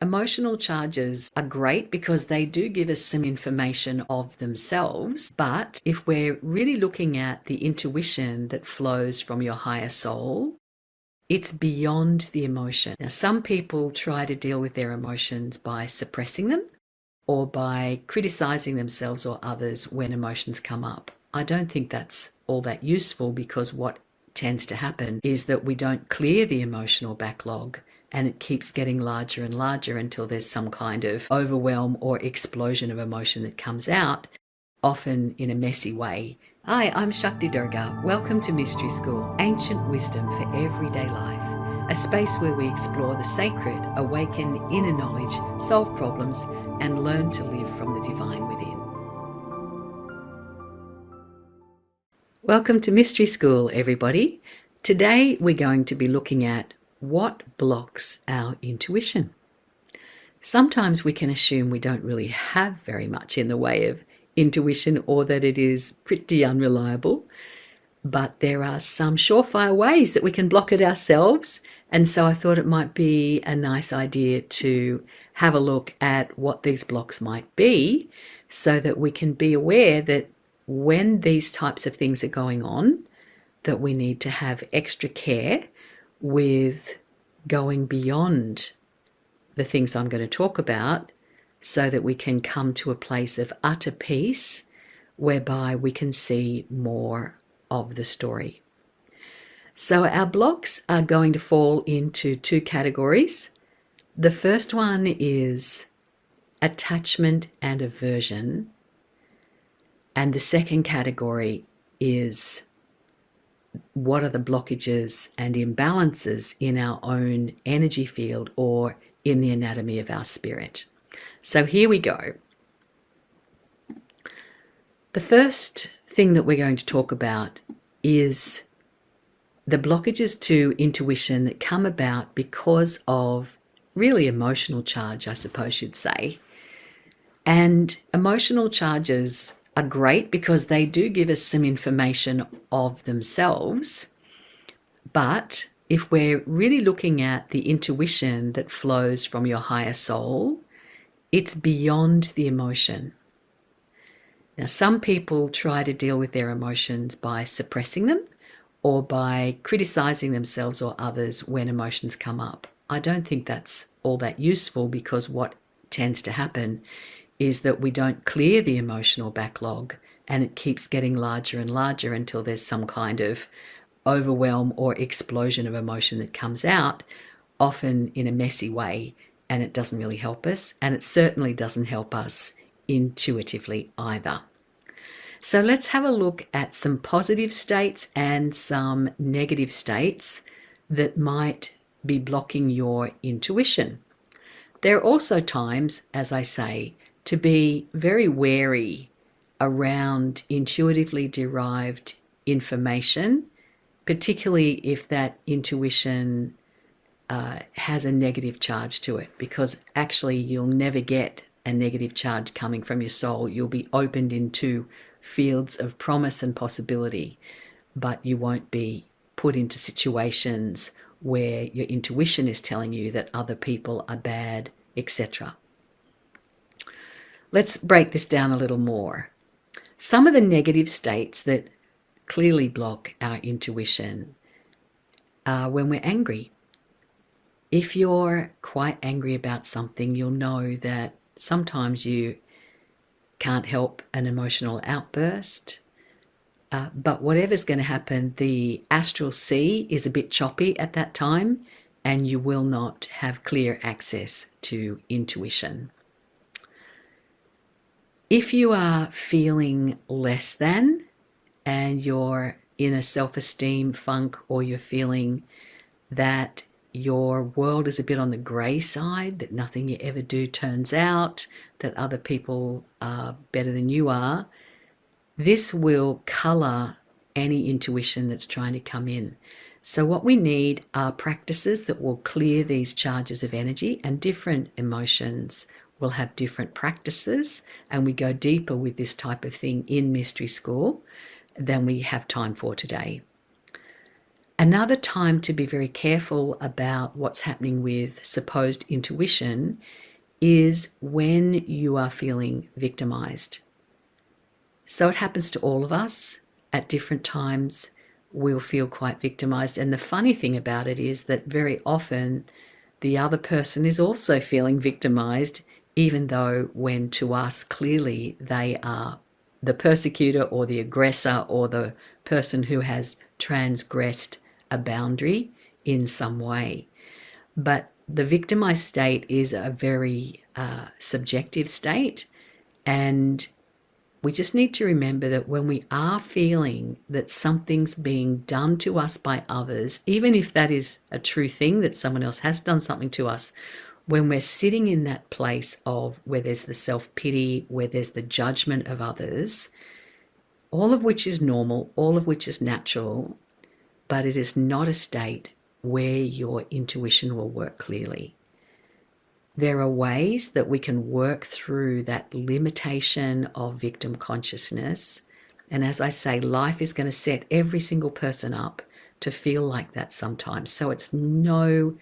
Emotional charges are great because they do give us some information of themselves, but if we're really looking at the intuition that flows from your higher soul, it's beyond the emotion. Now, some people try to deal with their emotions by suppressing them or by criticizing themselves or others when emotions come up. I don't think that's all that useful, because what tends to happen is that we don't clear the emotional backlog, and it keeps getting larger and larger until there's some kind of overwhelm or explosion of emotion that comes out, often in a messy way. Hi, I'm Shakti Durga. Welcome to Mystery School, ancient wisdom for everyday life. A space where we explore the sacred, awaken inner knowledge, solve problems, and learn to live from the divine within. Welcome to Mystery School, everybody. Today we're going to be looking at what blocks our intuition. Sometimes we can assume we don't really have very much in the way of intuition, or that it is pretty unreliable, but there are some surefire ways that we can block it ourselves. And so I thought it might be a nice idea to have a look at what these blocks might be, so that we can be aware that when these types of things are going on, that we need to have extra care with going beyond the things I'm going to talk about, so that we can come to a place of utter peace whereby we can see more of the story. So our blocks are going to fall into two categories. The first one is attachment and aversion, and the second category is what are the blockages and imbalances in our own energy field or in the anatomy of our spirit. So here we go. The first thing that we're going to talk about is the blockages to intuition that come about because of really emotional charge, I suppose you'd say. And emotional charges are great because they do give us some information of themselves, but if we're really looking at the intuition that flows from your higher soul, it's beyond the emotion. Now, some people try to deal with their emotions by suppressing them or by criticizing themselves or others when emotions come up. I don't think that's all that useful, because what tends to happen is that we don't clear the emotional backlog, and it keeps getting larger and larger until there's some kind of overwhelm or explosion of emotion that comes out, often in a messy way, and it doesn't really help us, and it certainly doesn't help us intuitively either. So let's have a look at some positive states and some negative states that might be blocking your intuition. There are also times, as I say, to be very wary around intuitively derived information, particularly if that intuition has a negative charge to it, because actually you'll never get a negative charge coming from your soul. You'll be opened into fields of promise and possibility, but you won't be put into situations where your intuition is telling you that other people are bad, etc. Let's break this down a little more. Some of the negative states that clearly block our intuition are when we're angry. If you're quite angry about something, you'll know that sometimes you can't help an emotional outburst. But whatever's going to happen, the astral sea is a bit choppy at that time, and you will not have clear access to intuition. If you are feeling less than, and you're in a self-esteem funk, or you're feeling that your world is a bit on the grey side, that nothing you ever do turns out, that other people are better than you are, this will colour any intuition that's trying to come in. So what we need are practices that will clear these charges of energy, and different emotions will have different practices, and we go deeper with this type of thing in Mystery School than we have time for today. Another time to be very careful about what's happening with supposed intuition is when you are feeling victimized. So it happens to all of us at different times. We'll feel quite victimized. And the funny thing about it is that very often the other person is also feeling victimized, even though when to us clearly they are the persecutor or the aggressor or the person who has transgressed a boundary in some way. But the victimized state is a very subjective state, and we just need to remember that when we are feeling that something's being done to us by others, even if that is a true thing, that someone else has done something to us, when we're sitting in that place of where there's the self-pity, where there's the judgment of others, all of which is normal, all of which is natural, but it is not a state where your intuition will work clearly. There are ways that we can work through that limitation of victim consciousness. And as I say, life is going to set every single person up to feel like that sometimes. So it's no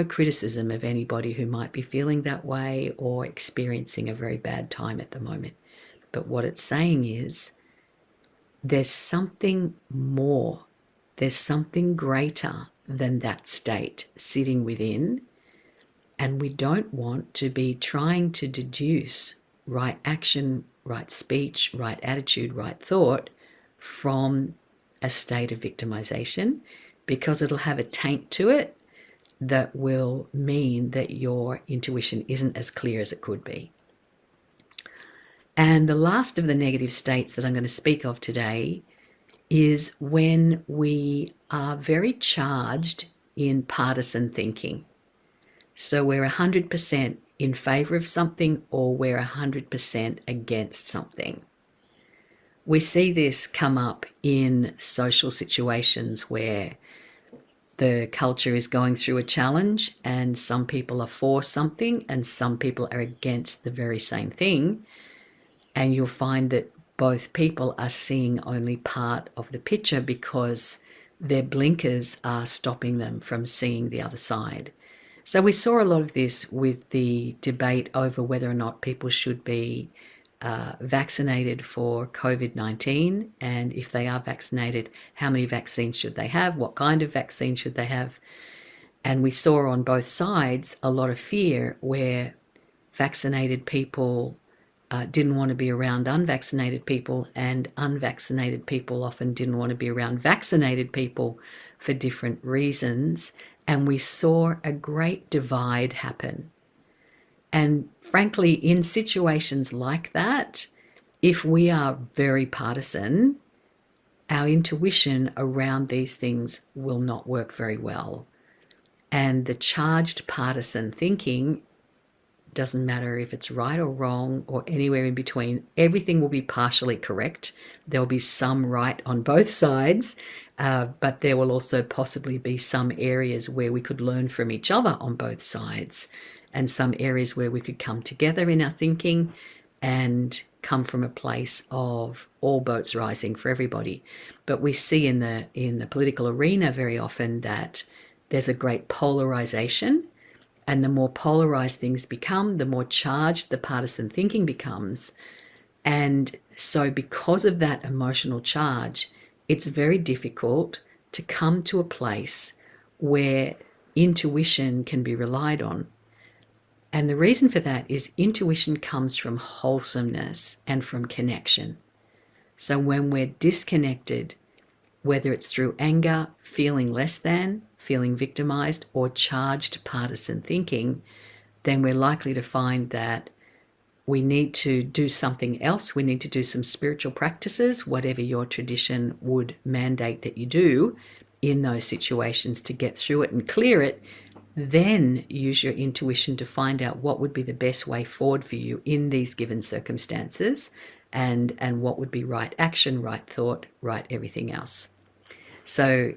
criticism of anybody who might be feeling that way or experiencing a very bad time at the moment. But what it's saying is there's something more, there's something greater than that state sitting within. And we don't want to be trying to deduce right action, right speech, right attitude, right thought from a state of victimization, because it'll have a taint to it that will mean that your intuition isn't as clear as it could be. And the last of the negative states that I'm going to speak of today is when we are very charged in partisan thinking. So we're 100% in favor of something or we're 100% against something. We see this come up in social situations where the culture is going through a challenge and some people are for something and some people are against the very same thing. And you'll find that both people are seeing only part of the picture because their blinkers are stopping them from seeing the other side. So we saw a lot of this with the debate over whether or not people should be vaccinated for COVID-19, and if they are vaccinated, how many vaccines should they have, what kind of vaccine should they have. And we saw on both sides a lot of fear where vaccinated people didn't want to be around unvaccinated people, and unvaccinated people often didn't want to be around vaccinated people for different reasons. And we saw a great divide happen. And frankly, in situations like that, if we are very partisan, our intuition around these things will not work very well. And the charged partisan thinking, doesn't matter if it's right or wrong or anywhere in between, everything will be partially correct. There'll be some right on both sides, but there will also possibly be some areas where we could learn from each other on both sides, and some areas where we could come together in our thinking and come from a place of all boats rising for everybody. But we see in the political arena very often that there's a great polarization, and the more polarized things become, the more charged the partisan thinking becomes. And so because of that emotional charge, it's very difficult to come to a place where intuition can be relied on. And the reason for that is intuition comes from wholesomeness and from connection. So when we're disconnected, whether it's through anger, feeling less than, feeling victimized, or charged partisan thinking, then we're likely to find that we need to do something else. We need to do some spiritual practices, whatever your tradition would mandate that you do in those situations to get through it and clear it. Then use your intuition to find out what would be the best way forward for you in these given circumstances, and what would be right action, right thought, right everything else. So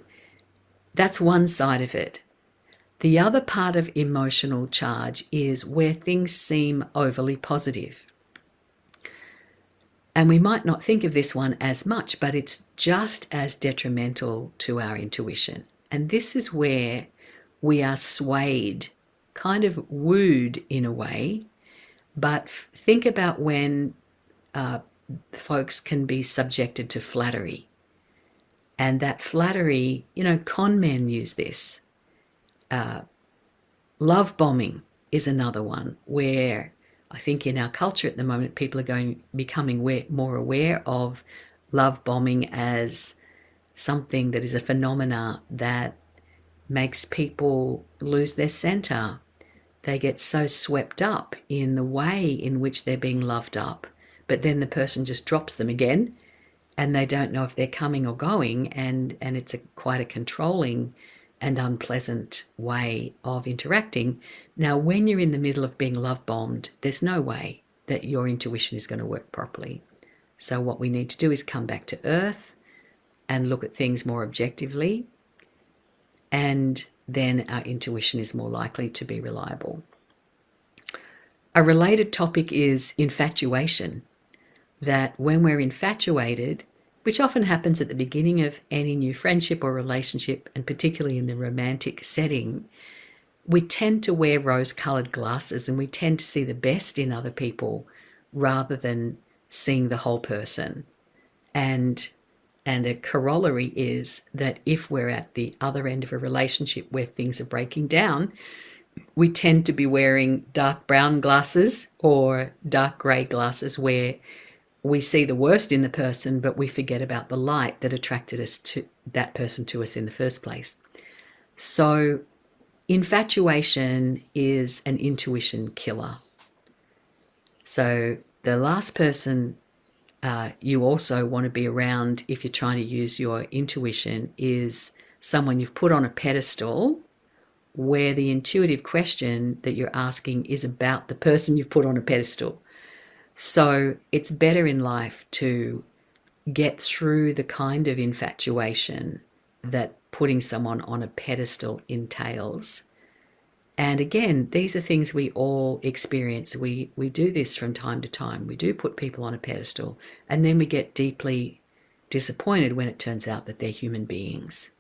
that's one side of it. The other part of emotional charge is where things seem overly positive. And we might not think of this one as much, but it's just as detrimental to our intuition. And this is where we are swayed, kind of wooed in a way. But think about when folks can be subjected to flattery. And that flattery, con men use this. Love bombing is another one where I think in our culture at the moment, people are becoming more aware of love bombing as something that is a phenomena that makes people lose their center. They get so swept up in the way in which they're being loved up, but then the person just drops them again, and they don't know if they're coming or going, and it's quite a controlling and unpleasant way of interacting. Now, when you're in the middle of being love bombed, there's no way that your intuition is going to work properly. So what we need to do is come back to earth and look at things more objectively, and then our intuition is more likely to be reliable. A related topic is infatuation. That when we're infatuated, which often happens at the beginning of any new friendship or relationship, and particularly in the romantic setting, we tend to wear rose-colored glasses and we tend to see the best in other people rather than seeing the whole person. And a corollary is that if we're at the other end of a relationship where things are breaking down, we tend to be wearing dark brown glasses or dark grey glasses where we see the worst in the person, but we forget about the light that attracted us to that person to us in the first place. So infatuation is an intuition killer. So the last person you also want to be around if you're trying to use your intuition is someone you've put on a pedestal where the intuitive question that you're asking is about the person you've put on a pedestal. So it's better in life to get through the kind of infatuation that putting someone on a pedestal entails. And again, these are things we all experience. We do this from time to time. We do put people on a pedestal, and then we get deeply disappointed when it turns out that they're human beings.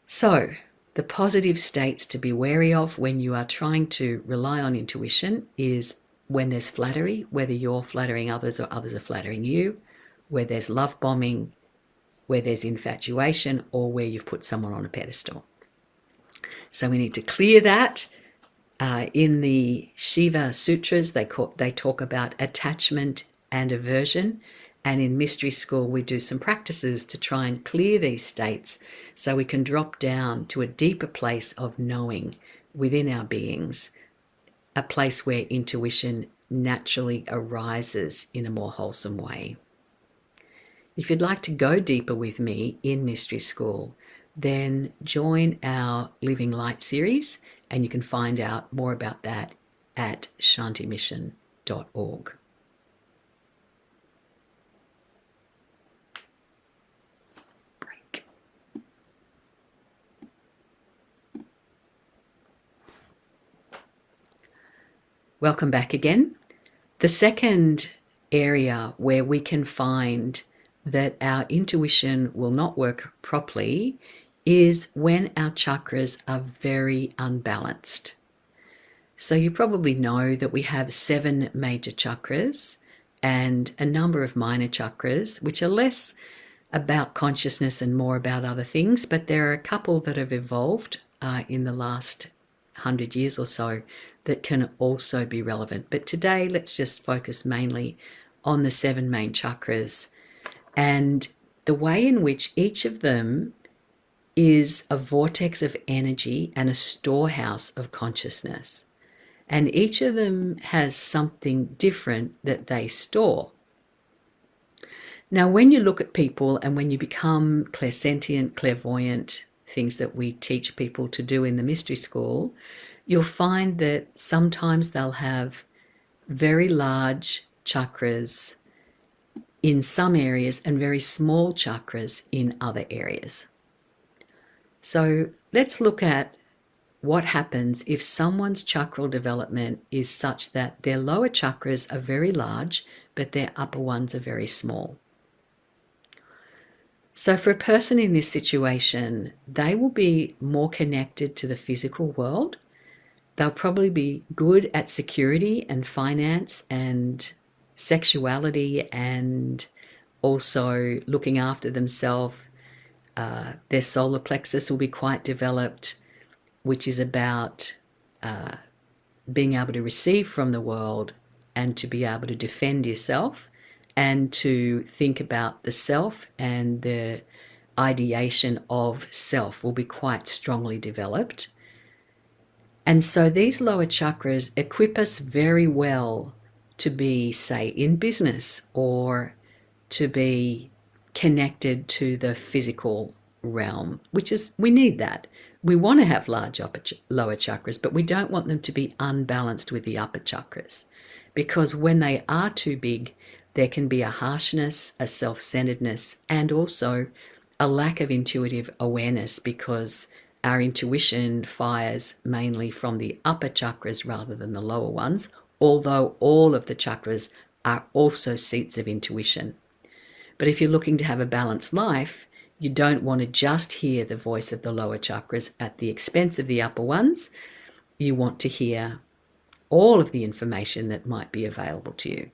So, the positive states to be wary of when you are trying to rely on intuition is when there's flattery, whether you're flattering others or others are flattering you, where there's love bombing, where there's infatuation, or where you've put someone on a pedestal. So we need to clear that. In the Shiva Sutras, they talk about attachment and aversion. And in Mystery School, we do some practices to try and clear these states so we can drop down to a deeper place of knowing within our beings, a place where intuition naturally arises in a more wholesome way. If you'd like to go deeper with me in Mystery School, then join our Living Light series, and you can find out more about that at shantimission.org. Break. Welcome back again. The second area where we can find that our intuition will not work properly is when our chakras are very unbalanced. So you probably know that we have 7 major chakras and a number of minor chakras, which are less about consciousness and more about other things, but there are a couple that have evolved in the last 100 years or so that can also be relevant. But today, let's just focus mainly on the 7 main chakras and the way in which each of them is a vortex of energy and a storehouse of consciousness. And each of them has something different that they store. Now, when you look at people and when you become clairsentient, clairvoyant, things that we teach people to do in the Mystery School, you'll find that sometimes they'll have very large chakras in some areas and very small chakras in other areas. So let's look at what happens if someone's chakral development is such that their lower chakras are very large, but their upper ones are very small. So for a person in this situation, they will be more connected to the physical world. They'll probably be good at security and finance and sexuality and also looking after themselves. Their solar plexus will be quite developed, which is about being able to receive from the world and to be able to defend yourself and to think about the self, and the ideation of self will be quite strongly developed. And so these lower chakras equip us very well to be, say, in business or to be connected to the physical realm, which is, we need that. We want to have large lower chakras, but we don't want them to be unbalanced with the upper chakras, because when they are too big, there can be a harshness, a self-centeredness, and also a lack of intuitive awareness, because our intuition fires mainly from the upper chakras rather than the lower ones, although all of the chakras are also seats of intuition. But if you're looking to have a balanced life, you don't want to just hear the voice of the lower chakras at the expense of the upper ones. You want to hear all of the information that might be available to you.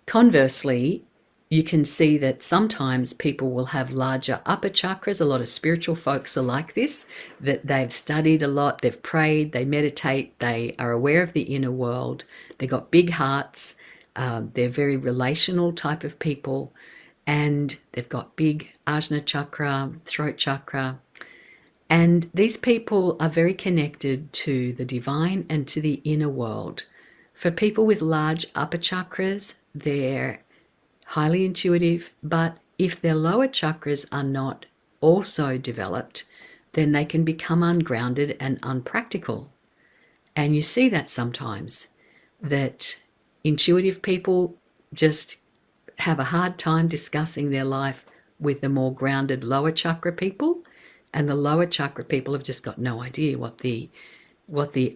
Conversely, you can see that sometimes people will have larger upper chakras. A lot of spiritual folks are like this, that they've studied a lot, they've prayed, they meditate, they are aware of the inner world, they've got big hearts, they're very relational type of people, and they've got big ajna chakra, throat chakra. And these people are very connected to the divine and to the inner world. For people with large upper chakras, they're highly intuitive, but if their lower chakras are not also developed, then they can become ungrounded and unpractical. And you see that sometimes, that intuitive people just have a hard time discussing their life with the more grounded lower chakra people, and the lower chakra people have just got no idea what the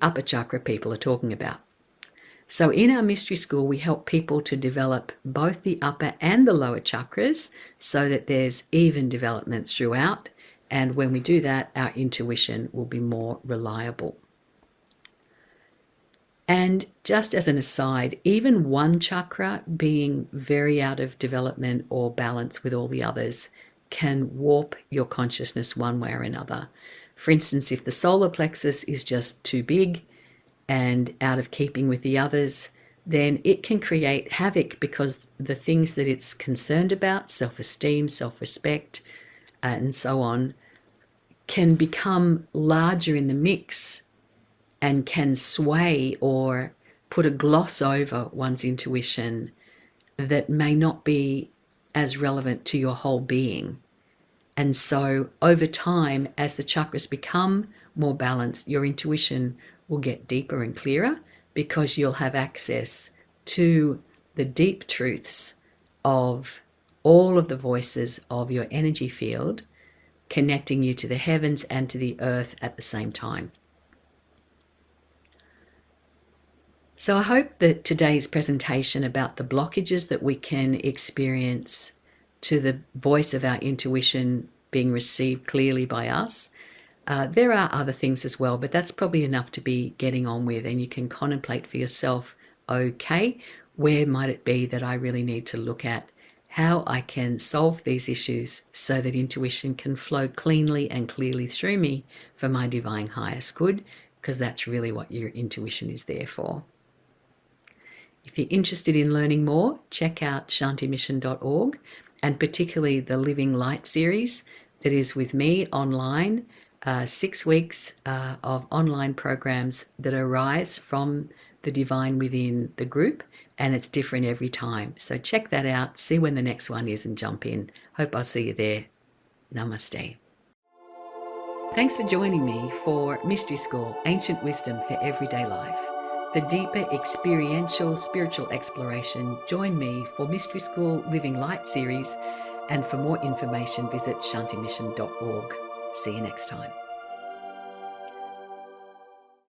upper chakra people are talking about. So in our mystery school, we help people to develop both the upper and the lower chakras so that there's even development throughout. And when we do that, our intuition will be more reliable. And just as an aside, even one chakra being very out of development or balance with all the others can warp your consciousness one way or another. For instance, if the solar plexus is just too big and out of keeping with the others, then it can create havoc, because the things that it's concerned about, self-esteem, self-respect, and so on, can become larger in the mix and can sway or put a gloss over one's intuition that may not be as relevant to your whole being. And so over time, as the chakras become more balanced, your intuition will get deeper and clearer, because you'll have access to the deep truths of all of the voices of your energy field, connecting you to the heavens and to the earth at the same time. So I hope that today's presentation about the blockages that we can experience to the voice of our intuition being received clearly by us. There are other things as well, but that's probably enough to be getting on with, and you can contemplate for yourself, okay, where might it be that I really need to look at how I can solve these issues so that intuition can flow cleanly and clearly through me for my divine highest good, because that's really what your intuition is there for. If you're interested in learning more, check out shantimission.org, and particularly the Living Light series that is with me online, 6 weeks of online programs that arise from the divine within the group, and it's different every time. So check that out, see when the next one is, and jump in. Hope I'll see you there. Namaste. Thanks for joining me for Mystery School, Ancient Wisdom for Everyday Life. For deeper experiential spiritual exploration, join me for Mystery School Living Light series, and for more information visit shantimission.org. See you next time.